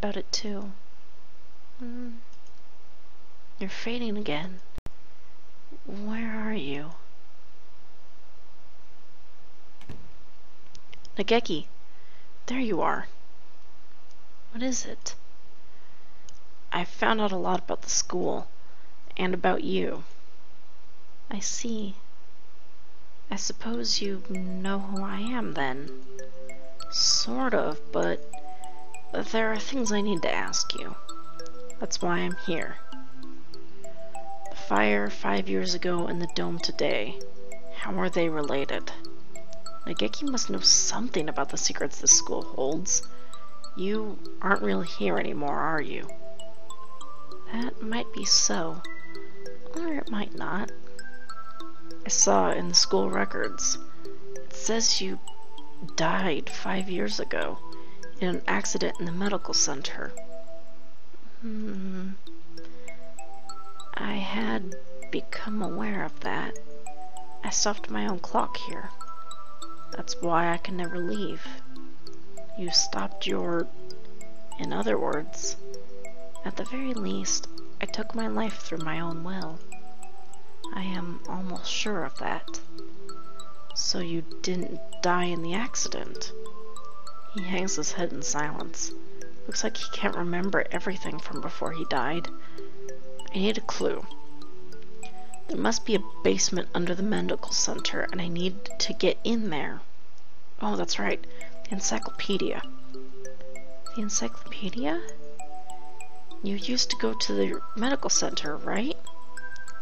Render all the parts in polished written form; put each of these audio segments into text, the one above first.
about it too. You're fading again. Where are you? Nageki, there you are. What is it? I found out a lot about the school, and about you. I see. I suppose you know who I am then. Sort of, but there are things I need to ask you. That's why I'm here. The fire 5 years ago and the dome today. How are they related? Nageki must know something about the secrets this school holds. You aren't really here anymore, are you? That might be so, or it might not. I saw in the school records. It says you died 5 years ago in an accident in the medical center. I had become aware of that. I stopped my own clock here. That's why I can never leave. You stopped your... In other words, at the very least, I took my life through my own will. I am almost sure of that. So you didn't die in the accident? He hangs his head in silence. Looks like he can't remember everything from before he died. I need a clue. There must be a basement under the medical center, and I need to get in there. Oh, that's right. The encyclopedia. The encyclopedia? You used to go to the medical center, right?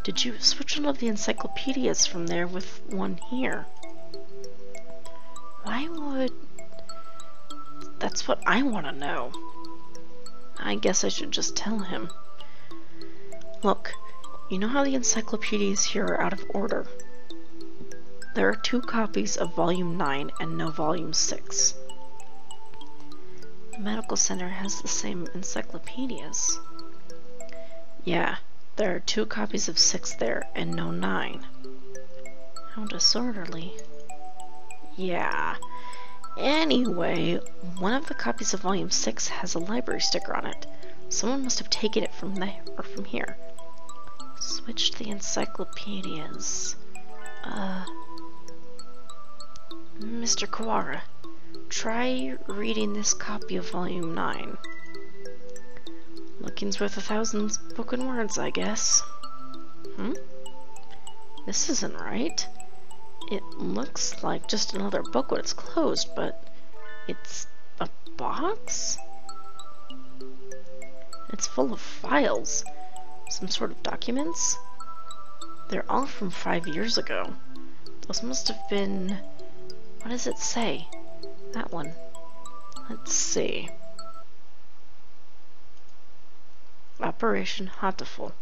Did you switch one of the encyclopedias from there with one here? Why would... That's what I want to know. I guess I should just tell him. Look, you know how the encyclopedias here are out of order? There are 2 copies of Volume 9 and no Volume 6. The medical center has the same encyclopedias. Yeah, there are 2 copies of 6 there and no 9. How disorderly. Yeah. Anyway, one of the copies of Volume 6 has a library sticker on it. Someone must have taken it from there, or from here. Switched the encyclopedias. Mr. Kawara, try reading this copy of Volume 9. Looking's worth 1,000 spoken words, I guess. This isn't right. It looks like just another book when it's closed, but it's a box? It's full of files. Some sort of documents? They're all from 5 years ago. Those must have been... What does it say? That one. Let's see. Operation Hatoful.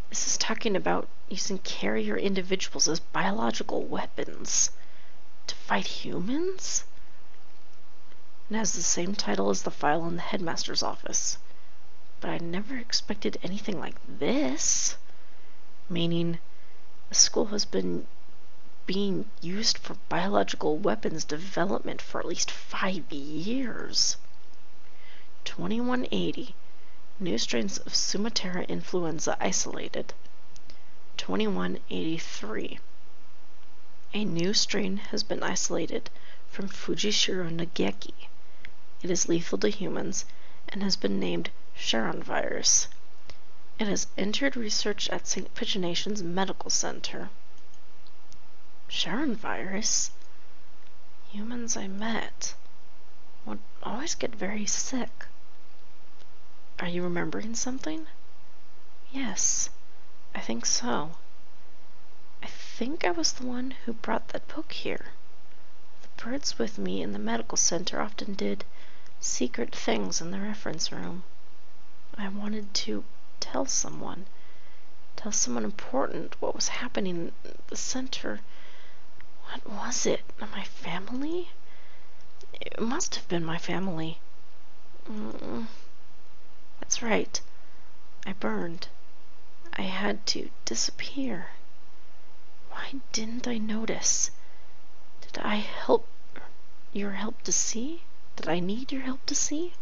This is talking about using carrier individuals as biological weapons to fight humans? It has the same title as the file in the headmaster's office. But I never expected anything like this. Meaning, the school has been being used for biological weapons development for at least 5 years. 2180. New strains of Sumatera influenza isolated. 2183. A new strain has been isolated from Fujishiro Nageki. It is lethal to humans and has been named Sharon virus. It has entered research at St. Pigeonation's Medical Center. Sharon virus? Humans I met would always get very sick. Are you remembering something? Yes, I think so. I think I was the one who brought that book here. The birds with me in the medical center often did secret things in the reference room. I wanted to tell someone important what was happening at the center. What was it? My family? It must have been my family. That's right. I burned. I had to disappear. Why didn't I notice? Did I help your help to see? Did I need your help to see?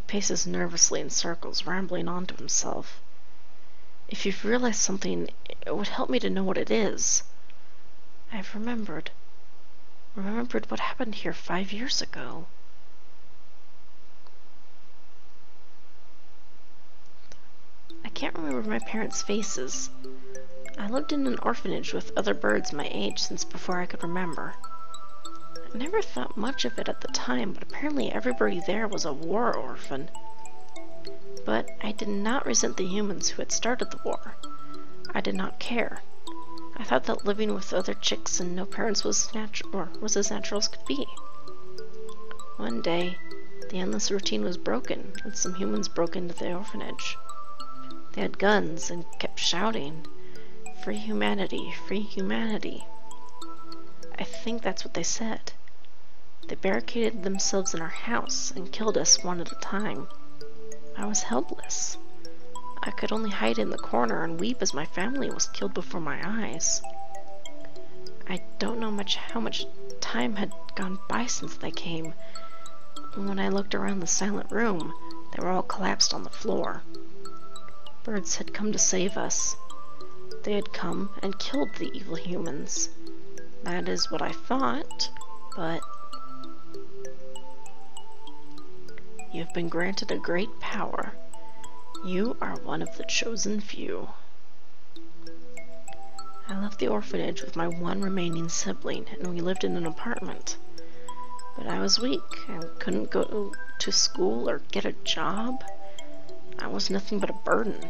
paces nervously in circles, rambling on to himself. If you've realized something, it would help me to know what it is. I've remembered what happened here 5 years ago. I can't remember my parents' faces. I lived in an orphanage with other birds my age since before I could remember. I never thought much of it at the time, but apparently everybody there was a war orphan. But I did not resent the humans who had started the war. I did not care. I thought that living with other chicks and no parents was as natural as could be. One day, the endless routine was broken, and some humans broke into the orphanage. They had guns and kept shouting, "Free humanity, free humanity." I think that's what they said. They barricaded themselves in our house and killed us one at a time. I was helpless. I could only hide in the corner and weep as my family was killed before my eyes. I don't know how much time had gone by since they came. When I looked around the silent room, they were all collapsed on the floor. Birds had come to save us. They had come and killed the evil humans. That is what I thought, but... You have been granted a great power. You are one of the chosen few. I left the orphanage with my one remaining sibling, and we lived in an apartment. But I was weak and couldn't go to school or get a job. I was nothing but a burden.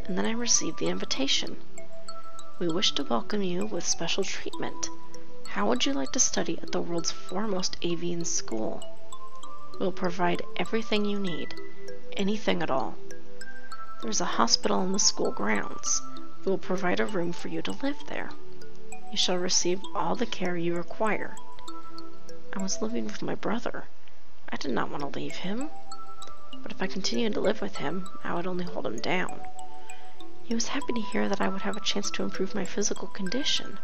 And then I received the invitation. We wish to welcome you with special treatment. How would you like to study at the world's foremost avian school? We'll provide everything you need, anything at all. There's a hospital in the school grounds. We will provide a room for you to live there. You shall receive all the care you require. I was living with my brother. I did not want to leave him. But if I continued to live with him, I would only hold him down. He was happy to hear that I would have a chance to improve my physical condition.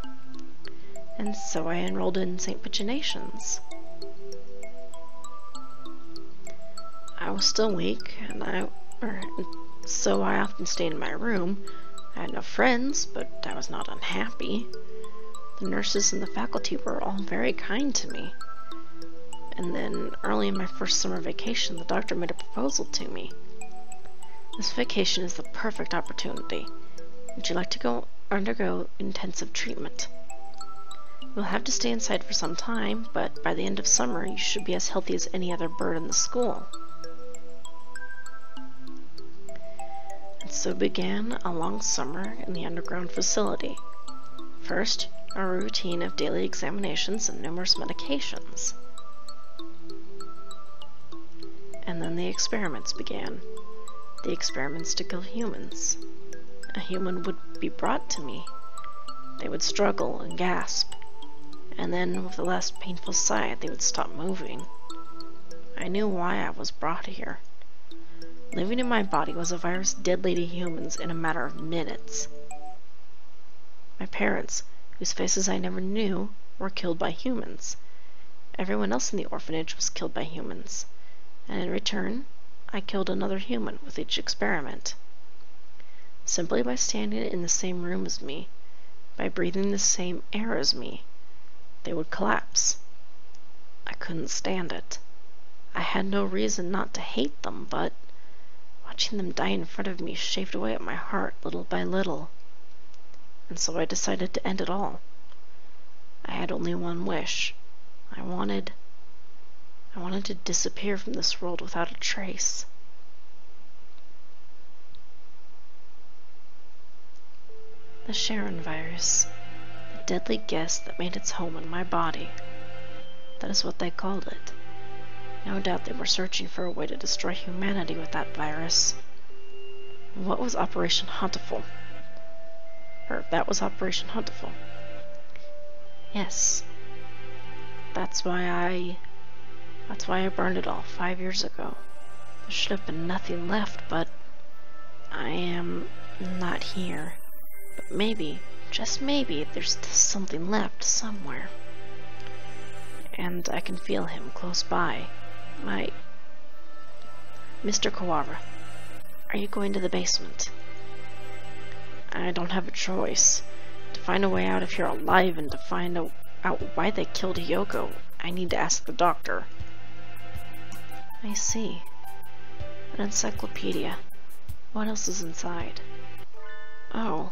And so I enrolled in St. Paginations. I was still weak, so I often stayed in my room. I had no friends, but I was not unhappy. The nurses and the faculty were all very kind to me. And then, early in my first summer vacation, the doctor made a proposal to me. This vacation is the perfect opportunity. Would you like to undergo intensive treatment? You'll have to stay inside for some time, but by the end of summer, you should be as healthy as any other bird in the school. And so began a long summer in the underground facility. First, a routine of daily examinations and numerous medications. And then the experiments began. The experiments to kill humans. A human would be brought to me. They would struggle and gasp. And then, with the last painful sigh, they would stop moving. I knew why I was brought here. Living in my body was a virus deadly to humans in a matter of minutes. My parents, whose faces I never knew, were killed by humans. Everyone else in the orphanage was killed by humans. And in return, I killed another human with each experiment. Simply by standing in the same room as me, by breathing the same air as me, they would collapse. I couldn't stand it. I had no reason not to hate them, but watching them die in front of me shaved away at my heart little by little. And so I decided to end it all. I had only one wish. I wanted to disappear from this world without a trace. The Sharon virus, the deadly guest that made its home in my body. That is what they called it. No doubt they were searching for a way to destroy humanity with that virus. What was Operation Hatoful? That was Operation Hatoful. Yes. That's why I burned it all 5 years ago. There should have been nothing left, but I am not here. But maybe, just maybe, there's still something left somewhere. And I can feel him close by. Mr. Kawara, are you going to the basement? I don't have a choice. To find a way out if you're alive and to find out why they killed Hiyoko, I need to ask the doctor. I see. An encyclopedia. What else is inside? Oh.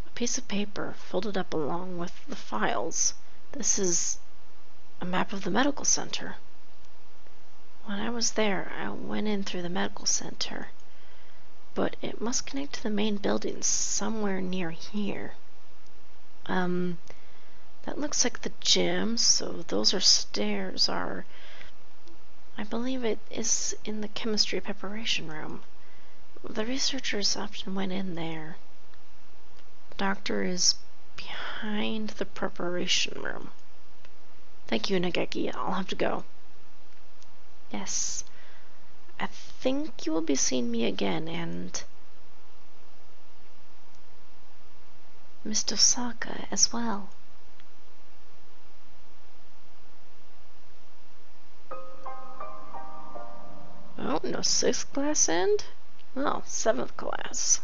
A piece of paper folded up along with the files. This is a map of the medical center. When I was there, I went in through the medical center. But it must connect to the main building somewhere near here. That looks like the gym, so those are stairs I believe it is in the chemistry preparation room. The researchers often went in there. The doctor is behind the preparation room. Thank you, Nageki. I'll have to go. Yes. I think you will be seeing me again, and Mr. Saka as well. Oh, no 6th class end? Oh, 7th class.